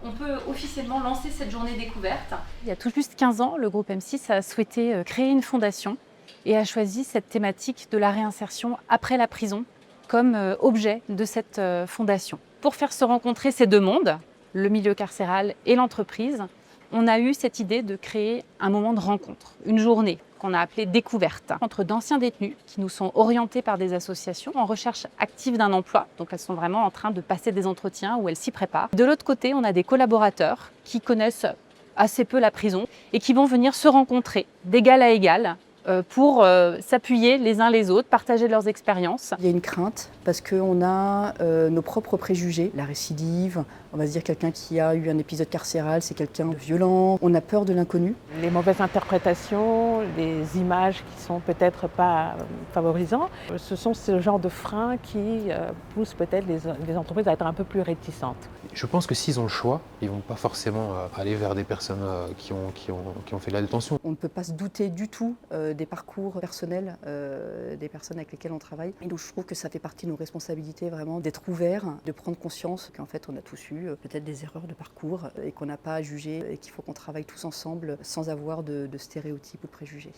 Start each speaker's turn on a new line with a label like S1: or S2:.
S1: On peut officiellement lancer cette journée découverte.
S2: Il y a tout juste 15 ans, le groupe M6 a souhaité créer une fondation et a choisi cette thématique de la réinsertion après la prison comme objet de cette fondation. Pour faire se rencontrer ces deux mondes, le milieu carcéral et l'entreprise, on a eu cette idée de créer un moment de rencontre, une journée qu'on a appelée découverte, entre d'anciens détenus qui nous sont orientés par des associations en recherche active d'un emploi. Donc elles sont vraiment en train de passer des entretiens où elles s'y préparent. De l'autre côté, on a des collaborateurs qui connaissent assez peu la prison et qui vont venir se rencontrer d'égal à égal pour s'appuyer les uns les autres, partager leurs expériences.
S3: Il y a une crainte parce qu'on a nos propres préjugés, la récidive, on va se dire quelqu'un qui a eu un épisode carcéral, c'est quelqu'un de violent, on a peur de l'inconnu.
S4: Les mauvaises interprétations, les images qui sont peut-être pas favorisantes, ce sont ce genre de freins qui poussent peut-être les entreprises à être un peu plus réticentes.
S5: Je pense que s'ils ont le choix, ils ne vont pas forcément aller vers des personnes qui ont fait de la détention.
S3: On ne peut pas se douter du tout des parcours personnels des personnes avec lesquelles on travaille. Et donc je trouve que ça fait partie de nos responsabilités vraiment d'être ouverts, de prendre conscience qu'en fait on a tous eu peut-être des erreurs de parcours et qu'on n'a pas à juger et qu'il faut qu'on travaille tous ensemble sans avoir de stéréotypes ou de préjugés.